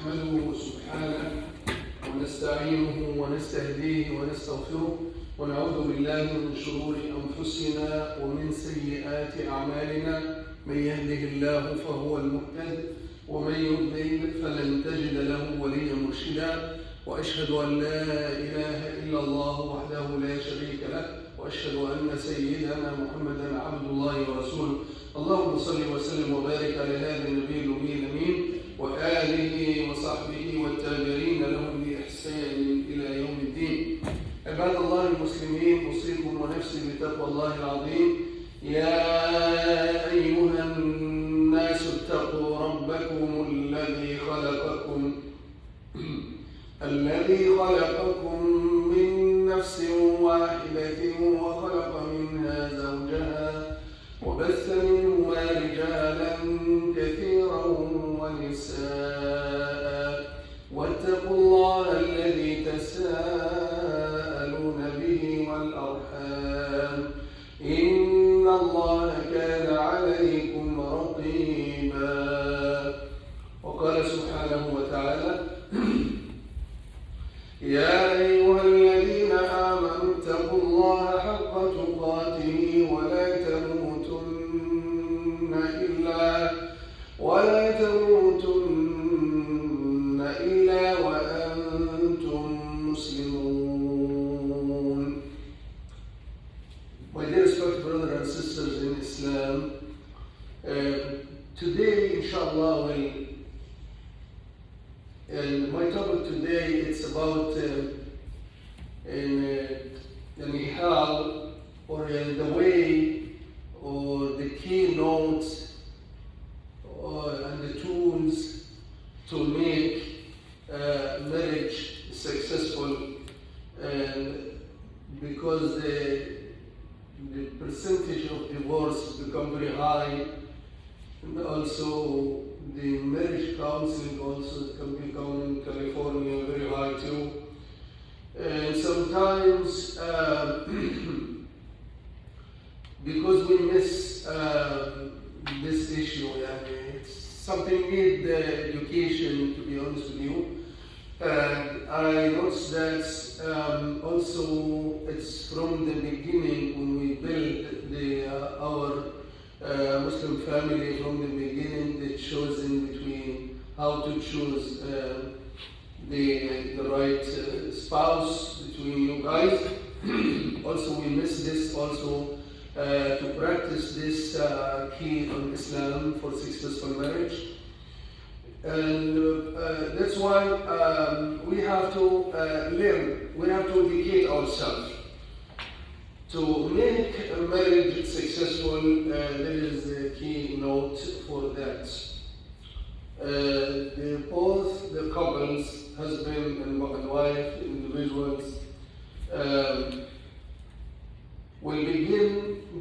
نحمده سبحانه ونستعينه ونستهديه ونستغفره ونعوذ بالله من شرور أنفسنا ومن سيئات أعمالنا. من يهده الله فهو المهتد ومن يضلل فلن تجد له وليا مرشدا. وأشهد أن لا إله إلا الله وحده لا شريك له وأشهد أن سيدنا محمدا عبد الله ورسوله. اللهم صل وسلم وبارك على هذا النبي الأمي الأمين وآله وصحبه والتابعين لهم بإحسان إلى يوم الدين. عباد الله المسلمين، أوصيكم ونفسي بتقوى الله العظيم. يا أيها الناس اتقوا ربكم الذي خلقكم من نفس واحدة وخلق منها زوجها وبث منهما رجالا كثيرا ونساء واتقوا الله الذي تساءلون به والأرحام إن الله كان عليكم رقيبا. وقال سبحانه وتعالى: يا أيها الذين آمنوا اتقوا الله حق تقاته ولا تموتن إلا وأنتم مسلمون. My dear respected brothers and sisters in Islam, today inshallah my topic today it's about the nihal, or the way or the keynotes and the tools to make marriage successful, because the percentage of divorce become very high, and also the marriage counseling also can become in California very high too. And sometimes because we miss this issue, it's something need education, to be honest with you. I noticed that also it's from the beginning when we build our Muslim family. From the beginning, they chose in between how to choose the right spouse between you guys. Also, we miss this also to practice this key on Islam for successful marriage. And that's why we have to learn, we have to educate ourselves. To make a marriage successful, there is a key note for that. Both the couples, husband and wife, individuals, will begin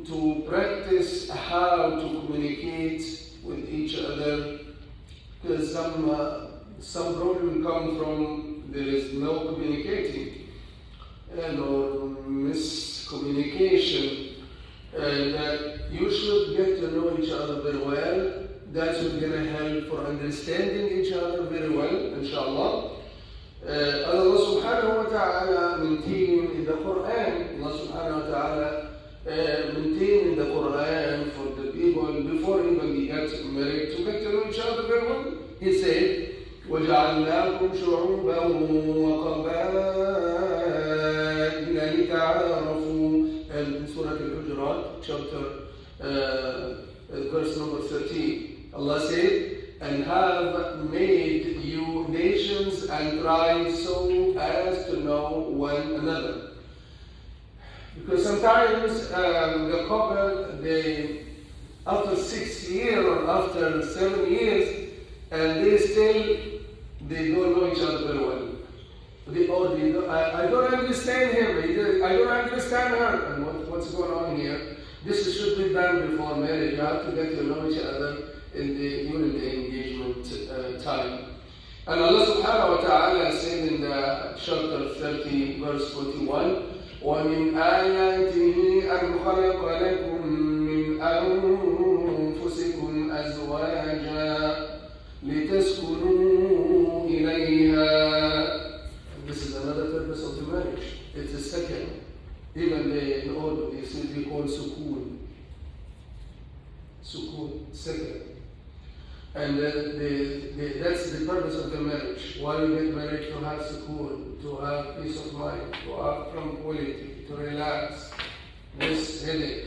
to practice how to communicate with each other, because some problem come from there is no communicating or miscommunication, and that you should get to know each other very well. That's what's going to help for understanding each other very well, inshallah. Allah subhanahu wa ta'ala maintain in the Quran, Allah subhanahu wa ta'ala maintain in the Quran for the people before even they get married to get to know each other very well. He said, وَجَعَلْنَاكُمْ شُعُوبًا وَقَبَائِلَ لِتَعَارَفُوا. And in Surah Al-Hujurat, chapter verse number 13, Allah said, and have made you nations and tribes so as to know one another. Because sometimes the couple, they after 6 years or after 7 years, and they don't know each other very well. I don't understand him, I don't understand her, and what's going on here? This should be done before marriage. You have to get to know each other during the engagement time. And Allah subhanahu wa ta'ala said in the chapter 30, verse 41, وَمِنْ آيَاتِهِ أَنْ خَلَقَ لَكُم مِّنْ أَنفُسِكُمْ أَزْوَاجًا لِتَسْكُنُوا Even in Urdu, they call sukoon. Sukoon, second. And that's the purpose of the marriage. Why you get married? To have sukoon, to have peace of mind, to have tranquility, to relax, this headache.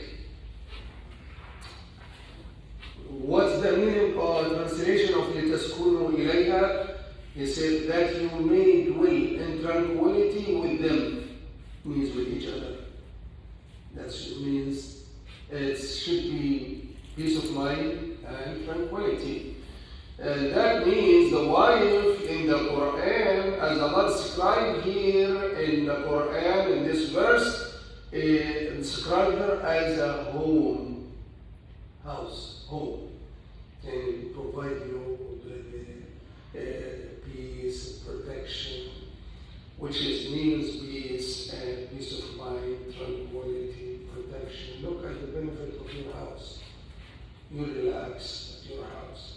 What's the meaning or translation of لِتَسْكُنُوا إِلَيْهَا? He said that you may dwell in tranquility with them, means with each other. That means it should be peace of mind and tranquility. And that means the wife in the Quran, as Allah described here in the Quran, in this verse, described her as a home, house, home, and provide you with peace, protection, which means peace and peace of mind, tranquility, protection. Look at the benefit of your house. You relax at your house.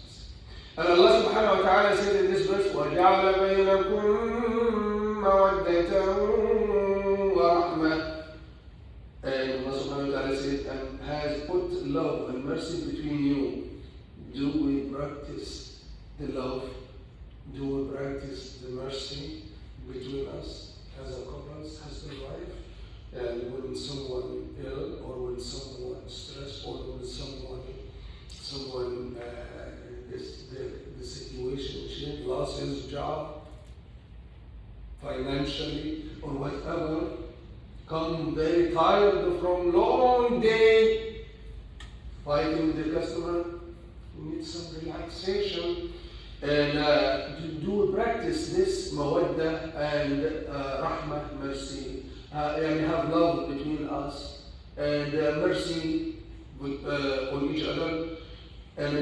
And Allah subhanahu wa ta'ala said in this verse, وَجَعَلَ بَيْنَكُمْ مَوَدَّةً وَرَحْمَةً. And Allah subhanahu wa ta'ala said, and has put love and mercy between you. Do we practice the love? Do we practice the mercy between us as a couple, husband and wife? And when someone ill, or when someone stressed, or when someone the situation changed, lost his job, financially, or whatever, come very tired from long day fighting with the customer, you need some relaxation. And do practice this mawadda and rahmah, mercy, and have love between us, and mercy on each other. And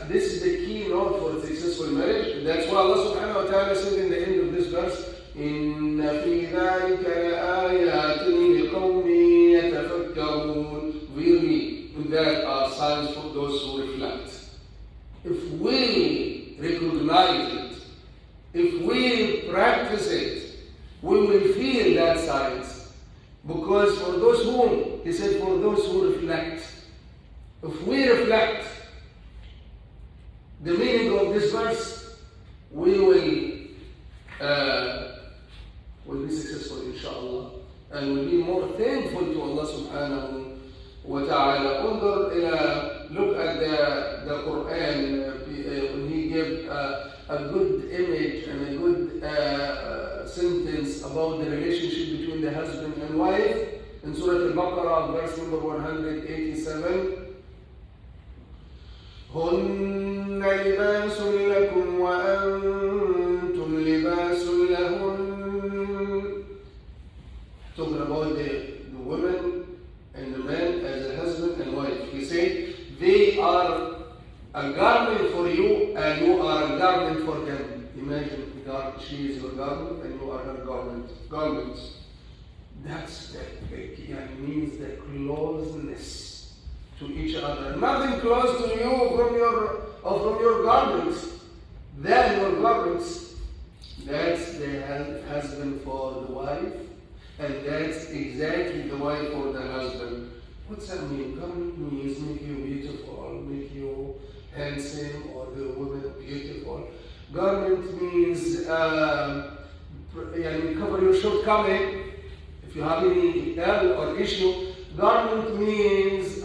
this is the key note for a successful marriage. That's why Allah subhanahu wa ta'ala said in the end of this verse, إِنَّ فِي ذَلِكَ لَآيَاتٍ لِقَوْمٍ يَتَفَكَّرُونَ. Really, that are signs for those who reflect. If we recognize it, if we practice it, we will feel that signs. Because for those whom, he said, for those who reflect. If we reflect the meaning of this verse, we will be successful, inshallah, and will be more thankful to Allah subhanahu wa ta'ala. Look at the Quran when he gave a good image and a good sentence about the relationship between the husband and wife in Surah Al-Baqarah, verse number 187. هن لباس لكم وأنتم لباس لهن. Talking about the women and the man as a husband and wife. He said, they are a garment for you and you are a garment for them. Imagine, she is your garment and you are her garment. That's that means the closeness to each other. Nothing close to you from your garments than your garments. That's the husband for the wife, and that's exactly the wife for the husband. What's that mean? Garment means make you beautiful, make you handsome, or the woman beautiful. Garment means cover your shortcoming. If you have any error or issue, garment means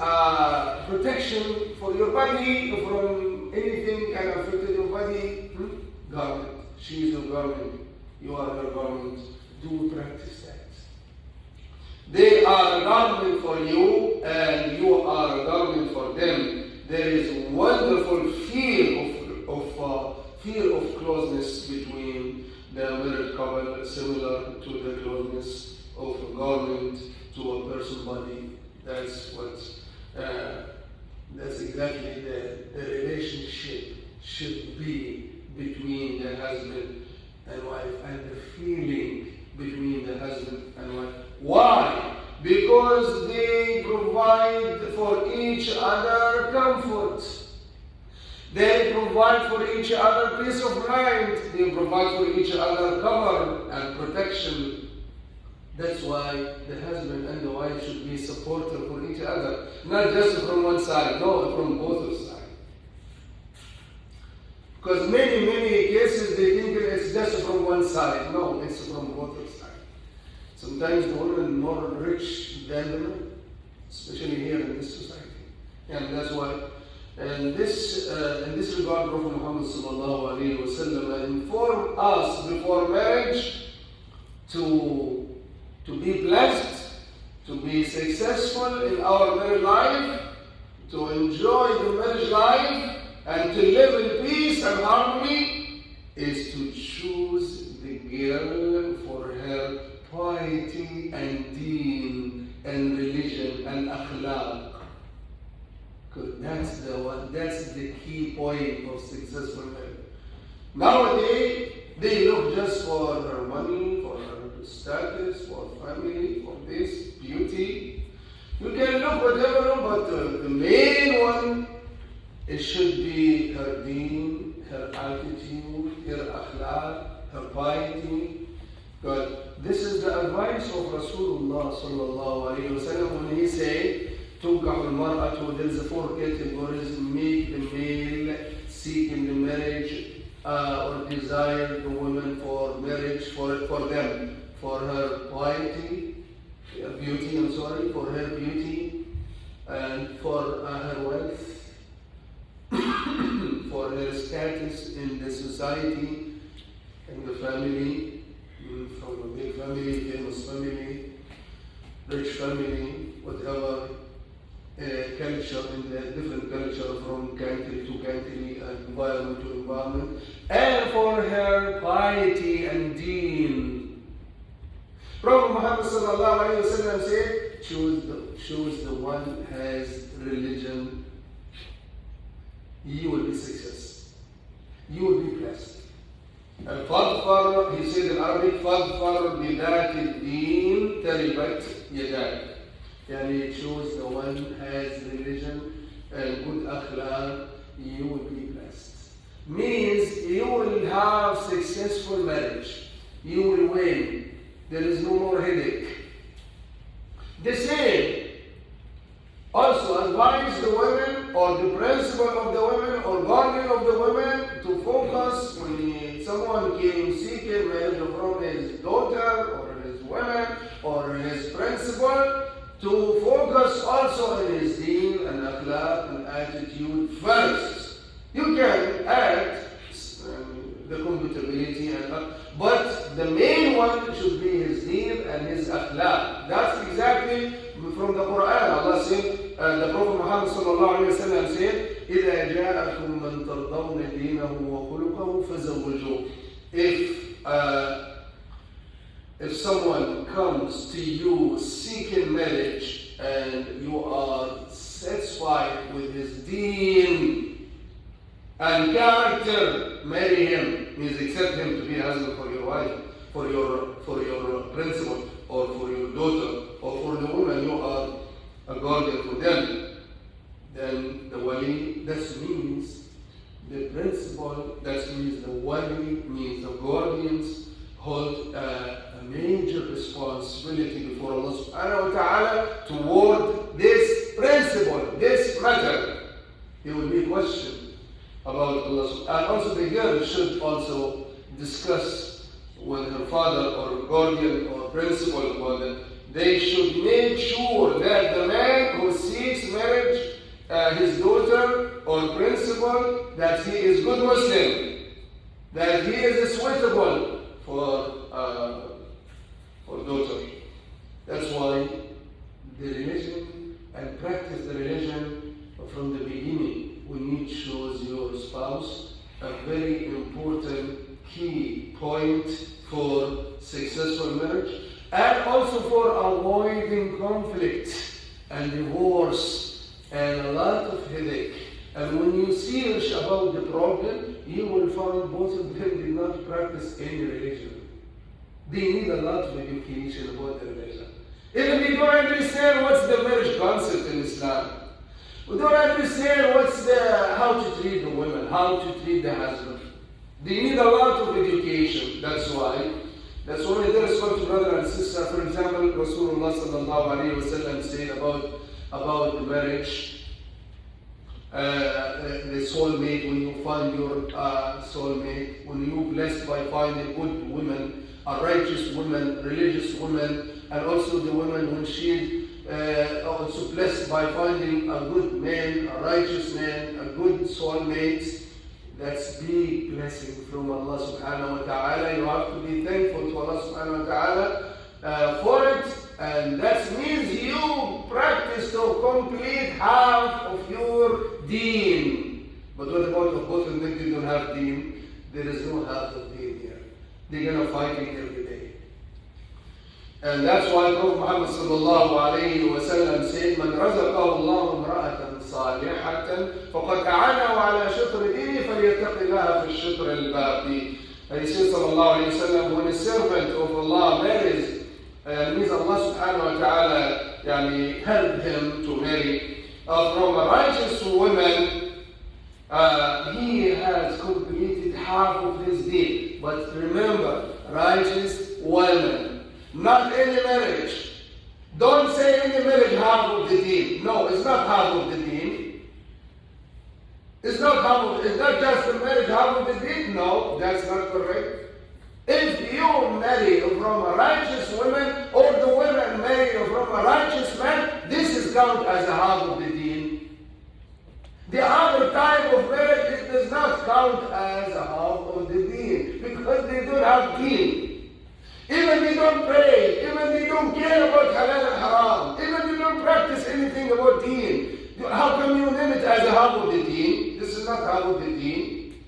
protection for your body from anything that affected your body. Garment. She is your garment. You are her garment. Do practice that. They are a garment for you, and you are a garment for them. There is wonderful fear of closeness between the married couple, similar to the closeness of a garment to a person's body. That's exactly the relationship should be between the husband and wife, and the feeling between the husband and wife. Why? Because they provide for each other comfort. They provide for each other peace of mind. They provide for each other cover and protection. That's why the husband and the wife should be supportive for each other, not just from one side, no, from both sides. Because many cases they think it's just from one side. No, it's from both sides. Sometimes the women are more rich than the men, especially here in this society. And that's why, in this regard, Prophet Muhammad sallallahu alaihi wasallam informed us before marriage to be blessed, to be successful in our married life, to enjoy the marriage life, and to live in peace and harmony, is to choose the girl for her piety and deen and religion and akhlaq. Because that's the key point of successful marriage. Nowadays, they look just for her money, for her status, for family, for this, beauty. You can look whatever, but the main one, it should be her deen, her attitude, her akhlaq, her piety. Because this is the advice of Rasulullah sallallahu alayhi wa sallam when he said, تُنْكَحُ الْمَرْأَةُ, there is 4 categories: make the male seeking the marriage or desire the woman for marriage for them, for her piety, beauty, for her beauty, and for her wealth, for her status in the society, in the family, from a big family, famous family, rich family, whatever culture, in the different culture from country to country and environment to environment, and for her piety and deen. Prophet Muhammad sallallahu alaihi wasallam said, choose the one who has religion. You will be success. You will be blessed. And فَاظْفَرْ, he said in Arabic, فَاظْفَرْ بِذَاتِ الدِّينِ تَرِبَتْ يَدَاكَ. Yani choose the one who has religion and good akhlaq, you will be blessed. Means you will have successful marriage. You will win. There is no more headache. The same also advise the women, or the principal of the women, or guardian of the women, to focus when someone came seeking marriage from his daughter, or his woman, or his principal, to focus also on his deen and akhlaq and attitude first. You can add the compatibility, but the main one should be his deen and his akhlaq. That's exactly from the Quran. Allah said, the Prophet Muhammad sallallahu alaihi wasallam said, إِذَا جَاءَكُم مَّن تَرْضَوْنَ دِينَهُ وَخُلُقَهُ فَزَوِّجُوهُ. If someone comes to you seeking marriage and you are satisfied with his deen and character, marry him. Means accept him to be a husband for your wife, for your principal, or for your daughter, or for the woman you are a guardian for them. Then the wali, that means the principal, that means the wali, means the guardians hold a major responsibility before Allah subhanahu wa ta'ala toward this principle, this matter. He will be questioned about Allah. And also the girl should also discuss with her father or guardian or principal about it. They should make sure that the man who seeks marriage, his daughter or principal, that he is good Muslim, that he is suitable for daughter. That's why the religion and practice the religion from the beginning. We need to choose your spouse, a very important key point for successful marriage, and also for avoiding conflict and divorce and a lot of headache. And when you search about the problem, you will find both of them did not practice any religion. They need a lot of education about the religion. Even they don't understand what's the marriage concept in Islam. We don't understand how to treat the women, how to treat the husband. They need a lot of education. That's why That's why there is to brother and sister. For example, Rasulullah sallallahu alayhi wa sallam said about marriage, the soulmate, when you find your soulmate, when you blessed by finding good women, a righteous woman, religious woman, and also the woman when she also blessed by finding a good man, a righteous man, a good soulmate. That's big blessing from Allah subhanahu wa ta'ala. You have to be thankful to Allah subhanahu wa ta'ala for it. And that means you practice to complete half of your deen. But what about if both of them they don't have deen? There is no half of deen here. They're going to fight it every day. And that's why Prophet Muhammad sallallahu alayhi wa sallam said, "Man razaqahu Allahu imra'atan salihatan, faqad a'anahu ala shatr dini, falyattaqillaha fi ash-shatr al-baqi." And he says sallallahu alayhi wa sallam, when a servant of Allah marries, means Allah subhanahu wa ta'ala yani, help him to marry from a righteous woman, he has completed half of his deed. But remember, righteous woman. Not any marriage. Don't say any marriage half of the deen. No, it's not half of the deen. It's not just the marriage half of the deen. No, that's not correct. If you marry from a righteous woman or the woman marry from a righteous man, this is counted as a half of the deen. The other type of marriage, it does not count as a half of the deen because they don't have deen. Even they don't pray, even they don't care about halal and haram, even they don't practice anything about deen. How come you name it as a half of the deen? This is not half of the deen.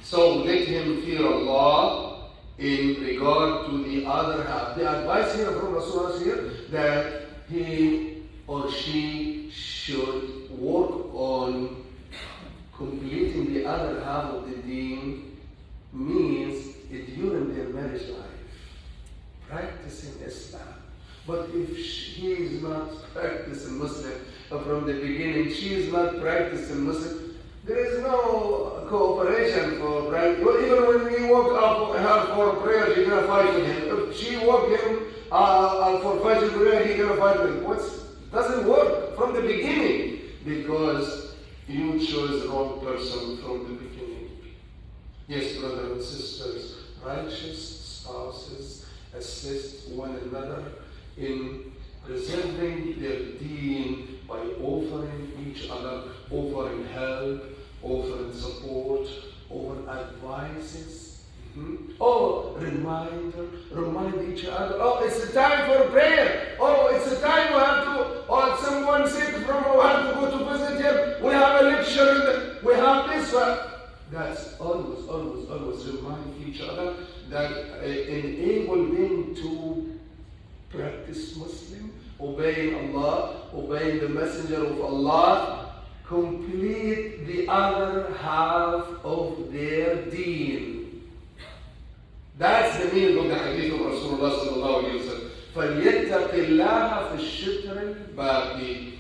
So let him fear Allah in regard to the other half. The advice here from Rasulullah is here that he or she should work on completing the other half of the deen, means during their marriage life, practicing Islam. But if she is not practicing Muslim from the beginning, she is not practicing Muslim, there is no cooperation for practice. Even when we walk up her for prayer, she's going to fight with him. If she walk him for Fajr prayer, he's going to fight with him. Doesn't work from the beginning because you chose the wrong person from the beginning. Yes, brothers and sisters, righteous spouses assist one another in preserving their deen by offering each other, offering help, offering support, offering advices. Remind each other. Oh, it's a time for prayer. Oh, it's a time we have to, or someone sick from, we have to go to visit him. We have a lecture, we have this one. That's always remind each other that enable them to practice Muslim, obeying Allah, obeying the Messenger of Allah, complete the other half of their deen. That's the meaning of the hadith of Rasulullah sallallahu alayhi wa sallam. فَلْيَتَّقِ اللَّهَ فِي الشِّتْرِ الْبَاقِي.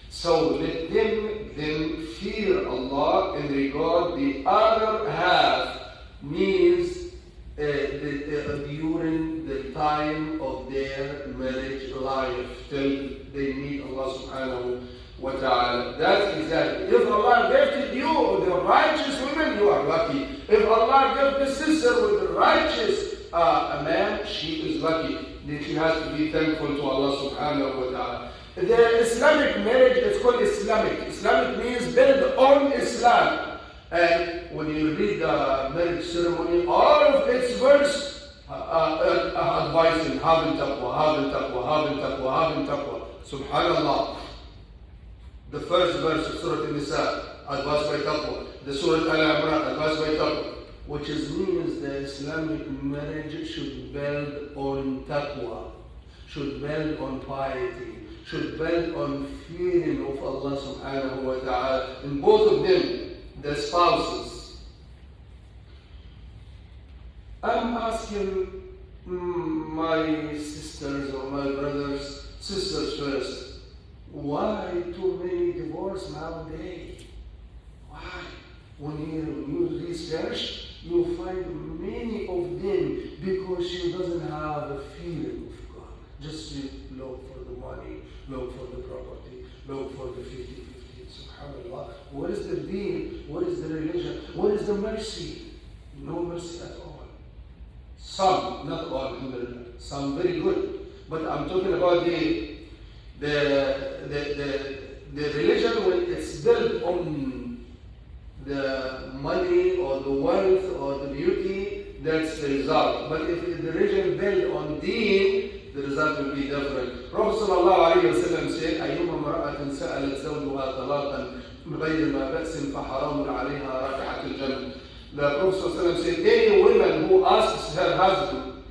So let them then fear Allah in regard the other half, means during the time of their marriage life till they meet Allah subhanahu wa ta'ala. That's exactly. If Allah gifted you with the righteous women, you are lucky. If Allah gifted the sister with the righteous a man, she is lucky. Then she has to be thankful to Allah subhanahu wa ta'ala. The Islamic marriage is called Islamic. Islamic means built on Islam. And when you read the marriage ceremony, all of its verse advising having taqwa. Subhanallah. The first verse of Surah An-Nisa, advised by taqwa. The Surah Al-Imran, advised by taqwa. Which means the Islamic marriage should build on taqwa, should build on piety, should build on fearing of Allah subhanahu wa ta'ala. And both of them, the spouses. I'm asking my sisters or my brothers, sisters first, why too many divorces nowadays? Why? When you research, you find many of them because she doesn't have a feeling of God. Just look for the money, look for the property, look for the 50-50. SubhanAllah. What is the deen? What is the religion? What is the mercy? No mercy at all. Some, not all, alhamdulillah. Some very good. But I'm talking about the religion when it's built on the money or the wealth or the beauty, that's the result. But if the religion built on deen, the result will be different. Prophet sallallahu alayhi wa sallam said, أيما امرأة سألت زوجها طلاقا بغير ما بأس فحرام عليها رائحة الجنة. The Prophet sallallahu alayhi wa sallam said, any woman who asks her husband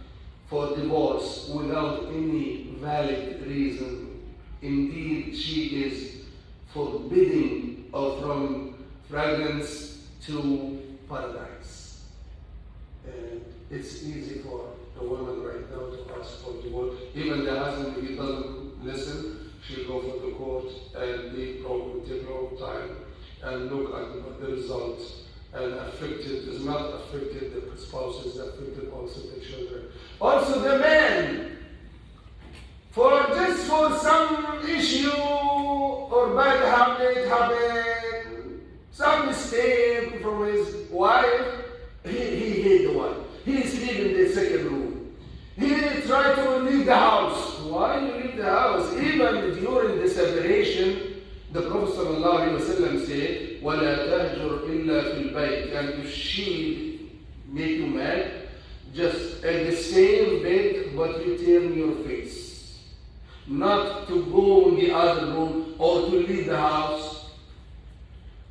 for divorce without any valid reason, indeed she is forbidding from fragrance to paradise. It's easy for the woman right now to ask for divorce. Even the husband, if he doesn't listen, she'll go for the court and the problem will take a long time. And look at the result. And affected is not affected the spouses, affected also the children. Also the men, just for some issue or bad habit, some mistake from his wife, he hate the wife. He sleep in the second room. He try to leave the house. Why you leave the house? Even during the separation, the Prophet ﷺ said, وَلَا تَهْجُرْ إِلَّا فِي الْبَيْتِ. And if she make you mad, just at the same bed, but you turn your face. Not to go in the other room or to leave the house.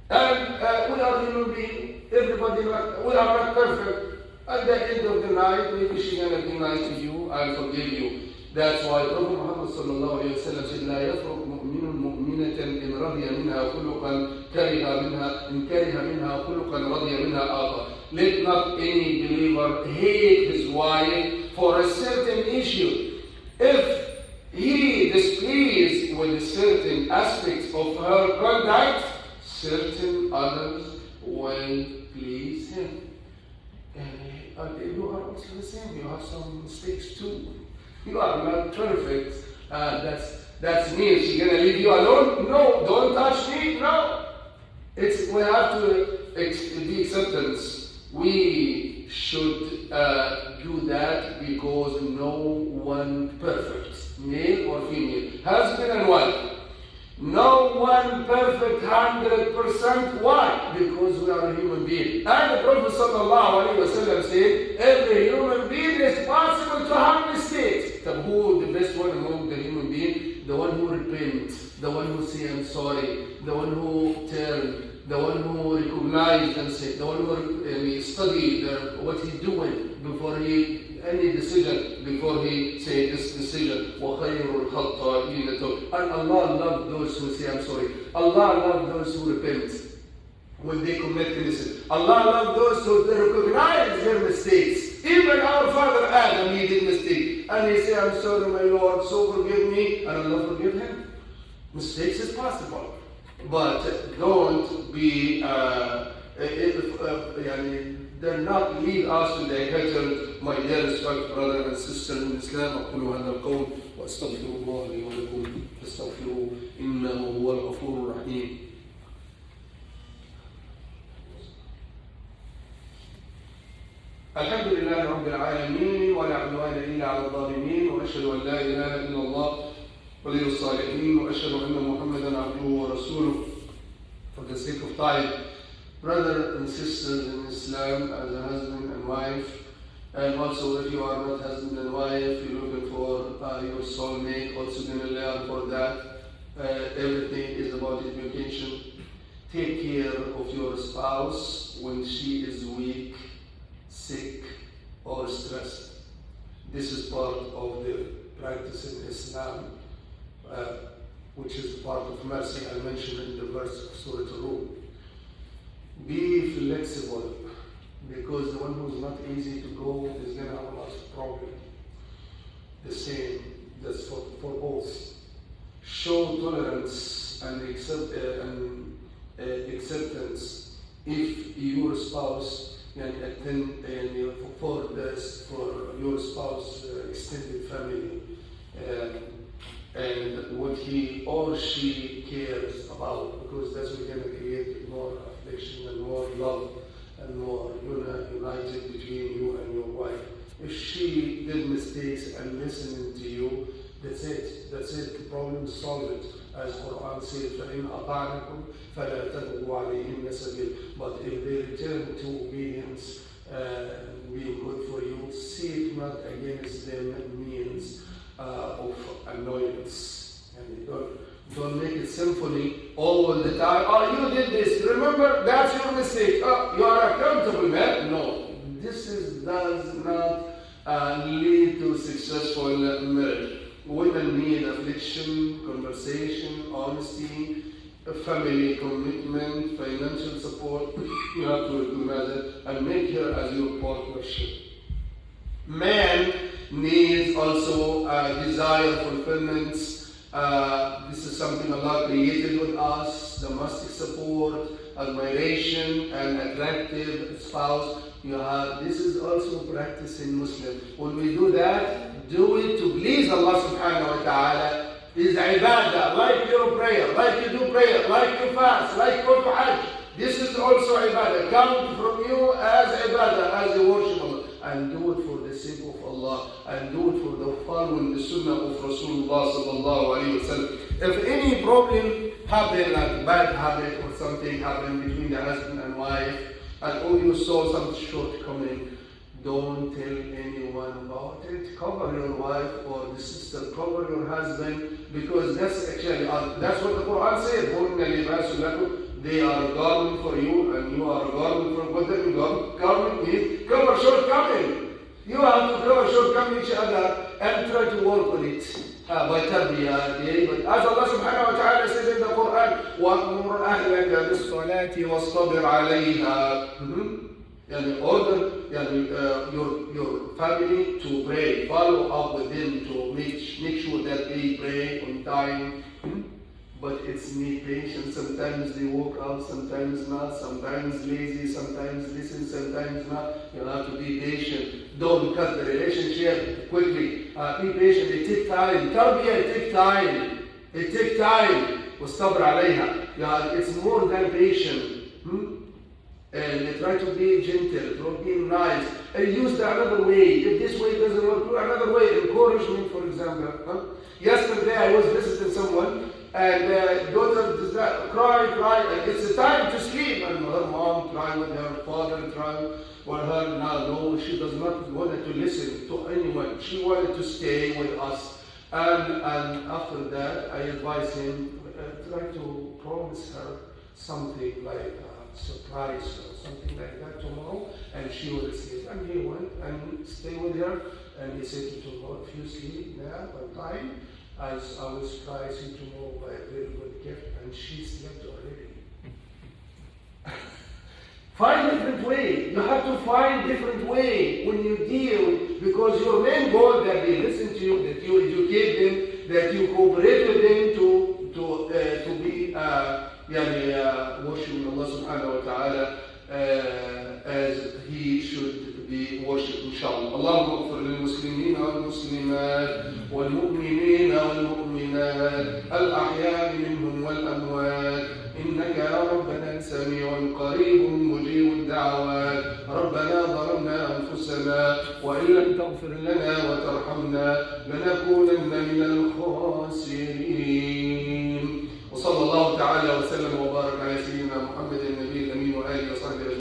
And we are human beings. Everybody, we are not perfect. At the end of the night, maybe she's going to be nice to you, I'll forgive you. That's why Prophet Muhammad sallallahu alayhi wa sallam said, لا يفرق مؤمن مؤمنة إن رضي منها خلقا كره منها خلقا رضي منها آخر. Let not any believer hate his wife for a certain issue. If he displeased with certain aspects of her conduct, certain others will please him. And you are also the same. You have some mistakes too. You are not perfect. That's me. She's gonna leave you alone? No. Don't touch me? No. We have to be acceptance. We should do that because no one perfect, male or female, husband and wife. No one perfect 100%. Why? Because we are a human being. And the Prophet ﷺ said, every human being is possible to have mistakes. So who the best one among the human beings? The one who repents, the one who say I'm sorry, the one who turn, the one who recognize and say, the one who study what he's doing before any decision, before he say this decision. وَخَيْرُ الْخَطَّائِينَ. And Allah loves those who say I'm sorry. Allah loves those who repent when they commit any sin. Allah loves those who recognize their mistakes. Even our father Adam, he did mistake. And he said, I'm sorry my Lord, so forgive me. And Allah forgive him. Mistakes is possible. But don't be, they're not lead us to the hatred. My dear respected brother and sister in Islam, أقول هذا القول وأستغفر الله لي ولكم فاستغفروه إنه هو الغفور الرحيم. الحمد لله رب العالمين ولا عدوان إلا على الظالمين وأشهد أن لا إله إلا الله ولي الصالحين وأشهد أن محمدا عبده ورسوله. For the sake of time, brother and sisters in Islam, as a husband and wife, and also if you are not husband and wife, you're looking for your soulmate, also going to learn for that. Everything is about education. Take care of your spouse when she is weak, sick, or stressed. This is part of the practice in Islam, which is part of mercy I mentioned in the verse of Surah Al-Rum. Be flexible, because the one who's not easy to go is going to have a lot of problem. The same, that's for both. Show tolerance and acceptance if your spouse attend for your spouse extended family, and what he or she cares about, because that's what's going to create more affection and more love and more united between you and your wife. If she did mistakes and listening to you, that's it. The problem is solved. As Quran says, فَإِنْ أَطَعْنَكُمْ فَلَا تَبْغُوا عَلَيْهِنَّ سَبِيلًا. But if they return to obedience and being good for you, seek not against them means of annoyance. And don't make it symphony all the time. Oh, you did this. Remember, that's your mistake. Oh, you are accountable, man. No, does not lead to successful marriage. Women need affliction, conversation, honesty, family commitment, financial support. You have to do that and make her as your partnership. Man needs also desire fulfillment. This is something Allah created with us: domestic support, admiration, and attractive spouse. This is also practice in Muslim. When we do that, do it to please Allah subhanahu wa ta'ala. Is ibadah, like your prayer, like you do prayer, like you fast, like go to Hajj. This is also ibadah. Come from you as ibadah, as a worship Allah. And do it for the sake of Allah, and do it for the following the sunnah of Rasulullah sallallahu alayhi wa sallam. If any problem happen, like bad habit or something happened between the husband and wife, and you saw some shortcoming, don't tell anyone about it. Cover your wife or the sister, cover your husband, because that's actually, that's what the Quran said. They are a garment for you, and you are a garment for them. Garment means cover shortcoming. You have to cover shortcoming each other and try to work on it. By tarbiyah, but as Allah subhanahu wa ta'ala says in the Quran, وَأْمُرْ أَهْلَكَ بِالصَّلَاةِ وَاصْطَبِرْ عَلَيْهَا. Order your family to pray. Follow up with them to make sure that they pray on time. But it's need patience. Sometimes they walk out, sometimes not. Sometimes lazy, sometimes listen, sometimes not. You have to be patient. Don't cut the relationship quickly. Be patient. It takes time. Tarbiyah, it takes time. It takes time. وَالصَّبْرَ عَلَيْهَا. It's more than patient. And try to be gentle, try to be nice, and use the another way. If this way doesn't work, do another way. Encouragement, for example. Yesterday I was visiting someone, and daughter does that cry, and it's a time to sleep. And her mom tried with her father, tried with her. No, she does not want to listen to anyone. She wanted to stay with us. And after that, I advised him, try to promise her something like surprise or something like that tomorrow, and she will receive. And he went and stayed with her, and he said to her, if you sleep now on time, I will surprise you tomorrow by a very good gift. And she slept already. Find different way. You have to find different way when you deal, because your main goal that they listen to you, that you educate them, that you cooperate with them to be worshiping Allah subhanahu wa ta'ala as he should be worshipped, inshallah. اللهم اغفر للمسلمين والمسلمات والمؤمنين والمؤمنات الأحياء منهم والأموات إنك يا ربنا سميع قريب مجيب الدعوات. ربنا ظلمنا أنفسنا وإن لم تغفر لنا وترحمنا لنكونن من الخاسرين. وصلى الله تعالى وسلم وبارك على سيدنا محمد النبي الأمين وآله وصحبه أجمعين.